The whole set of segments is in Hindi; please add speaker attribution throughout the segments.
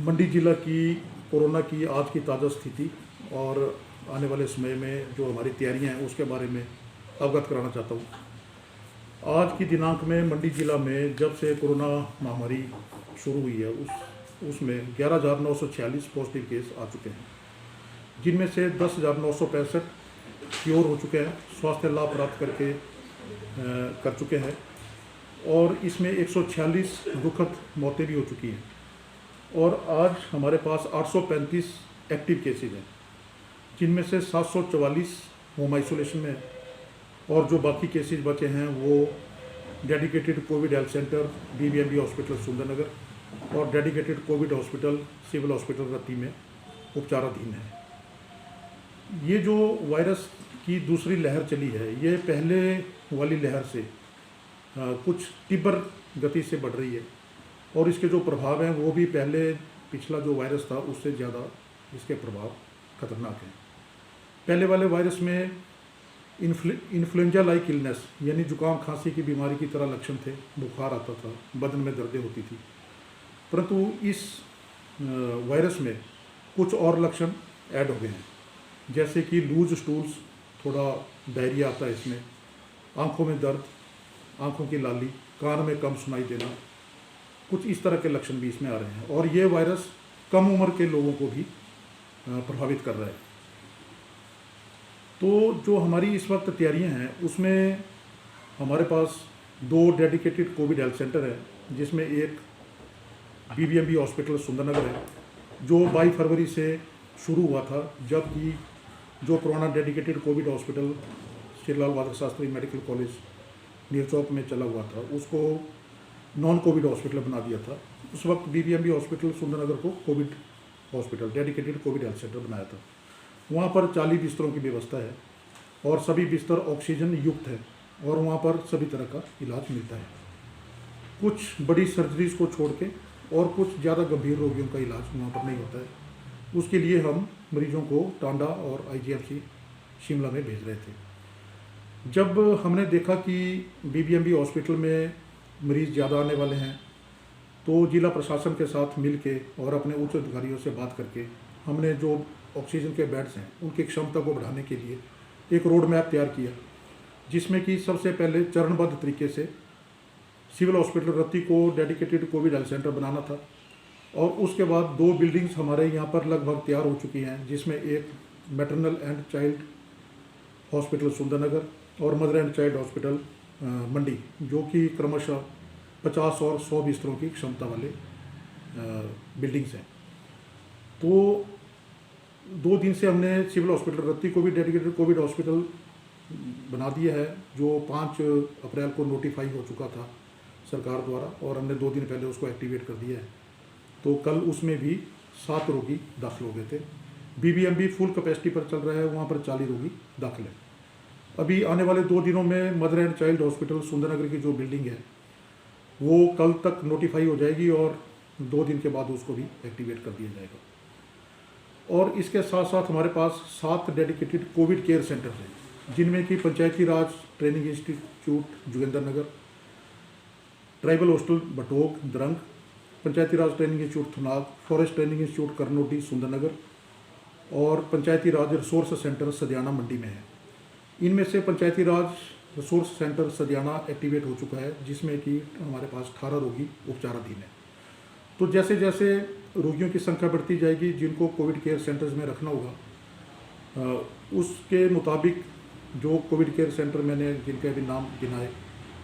Speaker 1: मंडी जिला की कोरोना की आज की ताज़ा स्थिति और आने वाले समय में जो हमारी तैयारियां हैं उसके बारे में अवगत कराना चाहता हूं। आज की दिनांक में मंडी जिला में जब से कोरोना महामारी शुरू हुई है उसमें 11,946 पॉजिटिव केस आ चुके हैं, जिनमें से 10,965 क्योर हो चुके हैं, स्वास्थ्य लाभ प्राप्त कर चुके हैं और इसमें 146 दुखद मौतें भी हो चुकी हैं। और आज हमारे पास 835 एक्टिव केसेज हैं, जिनमें से 744 होम आइसोलेशन में है और जो बाकी केसेज बचे हैं वो dedicated Covid health centre BBMB hospital Sundernagar और dedicated Covid hospital civil hospital Ratti में उपचाराधीन है। ये जो वायरस की दूसरी लहर चली है, ये पहले वाली लहर से कुछ तीव्र गति से बढ़ रही है और इसके जो प्रभाव हैं वो भी पिछला जो वायरस था उससे ज़्यादा इसके प्रभाव खतरनाक हैं। पहले वाले वायरस में इन्फ्लुएंजा लाइक इलनेस यानी जुकाम खांसी की बीमारी की तरह लक्षण थे, बुखार आता था, बदन में दर्दें होती थी, परंतु इस वायरस में कुछ और लक्षण ऐड हो गए हैं, जैसे कि लूज स्टूल्स, थोड़ा डायरिया आता है इसमें, आंखों में दर्द, आंखों की लाली, कान में कम सुनाई देना, कुछ इस तरह के लक्षण भी इसमें आ रहे हैं और ये वायरस कम उम्र के लोगों को भी प्रभावित कर रहा है। तो जो हमारी इस वक्त तैयारियां हैं उसमें हमारे पास 2 डेडिकेटेड कोविड हेल्थ सेंटर है, जिसमें एक BBMB हॉस्पिटल सुंदरनगर है जो 22 फरवरी से शुरू हुआ था, जबकि जो पुराना dedicated Covid hospital Shri Lal Bahadur Shastri medical college Nerchowk में चला हुआ था उसको नॉन कोविड हॉस्पिटल बना दिया था। उस वक्त BBMB हॉस्पिटल सुंदरनगर को Covid hospital dedicated Covid health centre बनाया था। वहाँ पर 40 बिस्तरों की व्यवस्था है और सभी बिस्तर ऑक्सीजन युक्त है और वहाँ पर सभी तरह का इलाज मिलता है। कुछ बड़ी सर्जरीज को छोड़ के और कुछ ज़्यादा गंभीर रोगियों का इलाज वहाँ पर नहीं होता है। उसके लिए हम मरीजों को टांडा और IGMC शिमला में भेज रहे थे। जब हमने देखा कि BBMB हॉस्पिटल में मरीज़ ज़्यादा आने वाले हैं तो जिला प्रशासन के साथ मिल के और अपने उच्च अधिकारियों से बात करके हमने जो ऑक्सीजन के बेड्स हैं उनकी क्षमता को बढ़ाने के लिए एक रोड मैप तैयार किया, जिसमें कि सबसे पहले चरणबद्ध तरीके से सिविल हॉस्पिटल रत्ती को डेडिकेटेड कोविड हेल्थ सेंटर बनाना था और उसके बाद 2 बिल्डिंग्स हमारे यहाँ पर लगभग तैयार हो चुकी हैं, जिसमें एक maternal and child hospital Sundernagar और mother and child hospital Mandi, जो कि क्रमशः 50 और 100 बिस्तरों की क्षमता वाले बिल्डिंग्स हैं। तो 2 दिन से हमने सिविल हॉस्पिटल रत्ती को भी डेडिकेटेड कोविड हॉस्पिटल बना दिया है, जो 5 अप्रैल को नोटिफाई हो चुका था सरकार द्वारा और हमने 2 दिन पहले उसको एक्टिवेट कर दिया है। तो कल उसमें भी 7 रोगी दाखिल हो गए थे। BBMB फुल कैपेसिटी पर चल रहा है, वहाँ पर 40 रोगी दाखिल है। अभी आने वाले 2 दिनों में mother and child hospital Sundernagar की जो बिल्डिंग है वो कल तक नोटिफाई हो जाएगी और 2 दिन के बाद उसको भी एक्टिवेट कर दिया जाएगा। और इसके साथ साथ हमारे पास 7 डेडिकेटेड कोविड केयर सेंटर हैं, जिनमें कि Panchayati Raj training institute Joginder Nagar, tribal hostel Batok Drang, Panchayati Raj training institute Thunag, forest training institute Karnoti Sundernagar और पंचायती राज रिसोर्स सेंटर सदियाना मंडी में है। इनमें से पंचायती राज रिसोर्स सेंटर सदियाना एक्टिवेट हो चुका है, जिसमें कि हमारे पास 18 रोगी उपचाराधीन है। तो जैसे जैसे रोगियों की संख्या बढ़ती जाएगी जिनको कोविड केयर सेंटर्स में रखना होगा, उसके मुताबिक जो कोविड केयर सेंटर मैंने जिनके अभी नाम गिनाए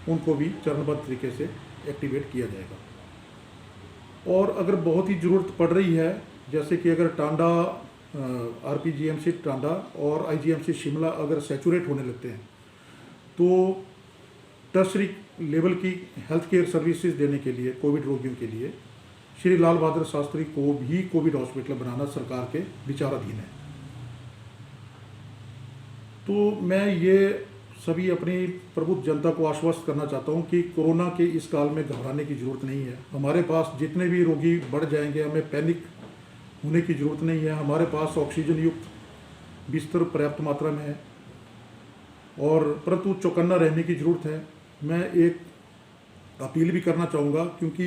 Speaker 1: उनको भी चरणबद्ध तरीके से एक्टिवेट किया जाएगा। और अगर बहुत ही ज़रूरत पड़ रही है, जैसे कि अगर टांडा RPGMC टांडा और IGMC शिमला अगर सैचुरेट होने लगते हैं तो टर्शरी लेवल की हेल्थ केयर सर्विसेज देने के लिए कोविड रोगियों के लिए श्री लाल बहादुर शास्त्री को भी कोविड हॉस्पिटल बनाना सरकार के विचाराधीन है। तो मैं ये सभी अपनी प्रबुद्ध जनता को आश्वस्त करना चाहता हूँ कि कोरोना के इस काल में घबराने की ज़रूरत नहीं है। हमारे पास जितने भी रोगी बढ़ जाएंगे, हमें पैनिक होने की ज़रूरत नहीं है। हमारे पास ऑक्सीजन युक्त बिस्तर पर्याप्त मात्रा में है और परंतु चौकन्ना रहने की ज़रूरत है। मैं एक अपील भी करना चाहूँगा, क्योंकि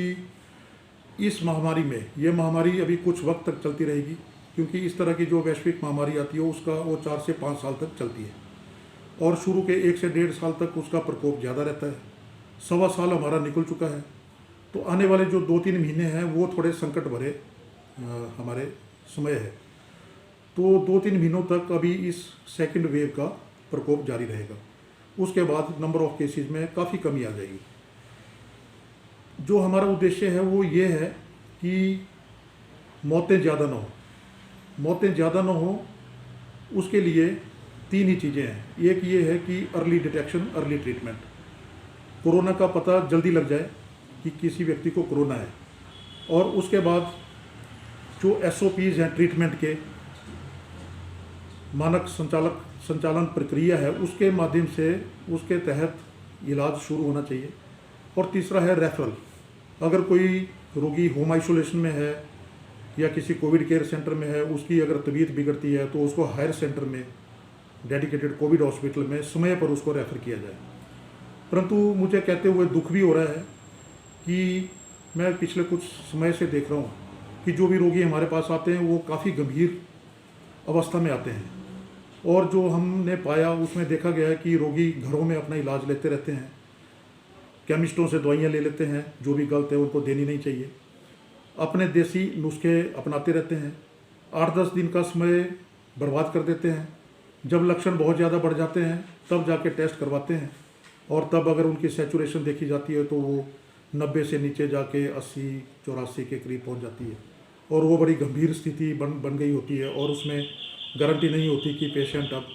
Speaker 1: इस महामारी में, ये महामारी अभी कुछ वक्त तक चलती रहेगी, क्योंकि इस तरह की जो वैश्विक महामारी आती है उसका वो 4 से 5 साल तक चलती है, और शुरू के 1 से 1.5 साल तक उसका प्रकोप ज़्यादा रहता है। 1.25 साल हमारा निकल चुका है, तो आने वाले जो 2-3 महीने हैं वो थोड़े संकट भरे हमारे समय है। तो 2-3 महीनों तक अभी इस सेकंड वेव का प्रकोप जारी रहेगा। उसके बाद नंबर ऑफ केसेस में काफ़ी कमी आ जाएगी। जो हमारा उद्देश्य है वो ये है कि मौतें ज़्यादा ना हो। मौतें ज़्यादा ना हो उसके लिए 3 ही चीज़ें हैं। एक ये है कि early detection, early treatment. Corona का पता जल्दी लग जाए कि किसी व्यक्ति को कोरोना है, और उसके बाद जो SOPs हैं ट्रीटमेंट के, मानक संचालन प्रक्रिया है, उसके माध्यम से उसके तहत इलाज शुरू होना चाहिए। और तीसरा है रेफरल। अगर कोई रोगी होम आइसोलेशन में है या किसी कोविड केयर सेंटर में है, उसकी अगर तबीयत बिगड़ती है तो उसको हायर सेंटर में, डेडिकेटेड कोविड हॉस्पिटल में समय पर उसको रेफ़र किया जाए। परंतु मुझे कहते हुए दुख भी हो रहा है कि मैं पिछले कुछ समय से देख रहा हूँ कि जो भी रोगी हमारे पास आते हैं वो काफ़ी गंभीर अवस्था में आते हैं, और जो हमने पाया उसमें देखा गया है कि रोगी घरों में अपना इलाज लेते रहते हैं, केमिस्टों से दवाइयाँ ले लेते हैं, जो भी गलत है उनको देनी नहीं चाहिए, अपने देसी नुस्खे अपनाते रहते हैं, 8-10 दिन का समय बर्बाद कर देते हैं। जब लक्षण बहुत ज़्यादा बढ़ जाते हैं तब जाके टेस्ट करवाते हैं, और तब अगर उनकी सैचुरेशन देखी जाती है तो वो 90 से नीचे जाके 80-84 के करीब पहुंच जाती है, और वो बड़ी गंभीर स्थिति बन गई होती है, और उसमें गारंटी नहीं होती कि पेशेंट अब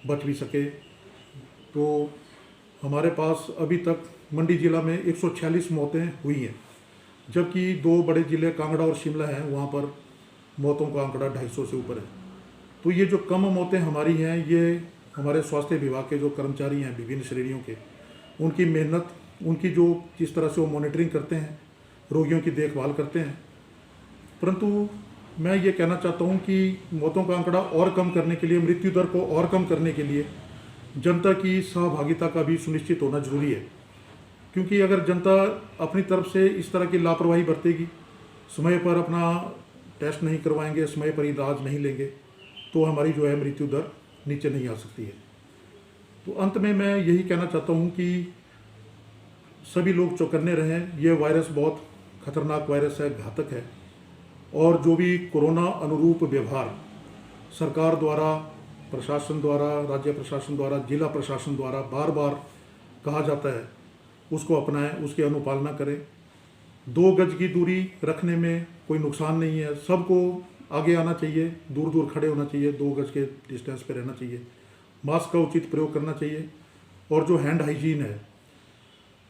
Speaker 1: बच भी सके। तो हमारे पास अभी तक मंडी जिला में 146 मौतें हुई हैं, जबकि 2 बड़े ज़िले कांगड़ा और शिमला हैं, वहाँ पर मौतों का आंकड़ा 250 से ऊपर है। तो ये जो कम मौतें हमारी हैं, ये हमारे स्वास्थ्य विभाग के जो कर्मचारी हैं विभिन्न श्रेणियों के, उनकी मेहनत, उनकी जो जिस तरह से वो मॉनिटरिंग करते हैं, रोगियों की देखभाल करते हैं। परंतु मैं ये कहना चाहता हूँ कि मौतों का आंकड़ा और कम करने के लिए, मृत्यु दर को और कम करने के लिए जनता की सहभागिता का भी सुनिश्चित होना जरूरी है। क्योंकि अगर जनता अपनी तरफ से इस तरह की लापरवाही बरतेगी, समय पर अपना टेस्ट नहीं करवाएंगे, समय पर इलाज नहीं लेंगे, तो हमारी जो है मृत्यु दर नीचे नहीं आ सकती है। तो अंत में मैं यही कहना चाहता हूँ कि सभी लोग चौकन्ने रहें। ये वायरस बहुत खतरनाक वायरस है, घातक है, और जो भी कोरोना अनुरूप व्यवहार सरकार द्वारा, प्रशासन द्वारा, राज्य प्रशासन द्वारा, जिला प्रशासन द्वारा बार बार कहा जाता है, उसको अपनाएं, उसकी अनुपालना करें। 2 गज की दूरी रखने में कोई नुकसान नहीं है, सबको आगे आना चाहिए, दूर दूर खड़े होना चाहिए, 2 गज के डिस्टेंस पे रहना चाहिए, मास्क का उचित प्रयोग करना चाहिए, और जो हैंड हाइजीन है,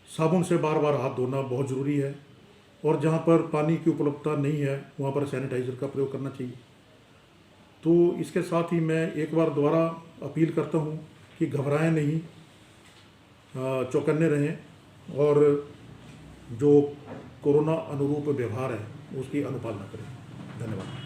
Speaker 1: साबुन से बार बार हाथ धोना बहुत ज़रूरी है, और जहाँ पर पानी की उपलब्धता नहीं है वहाँ पर सैनिटाइज़र का प्रयोग करना चाहिए। तो इसके साथ ही मैं एक बार दोबारा अपील करता हूँ कि घबराएं नहीं, चौकन्ने रहें, और जो कोरोना अनुरूप व्यवहार है उसकी अनुपालना करें। धन्यवाद।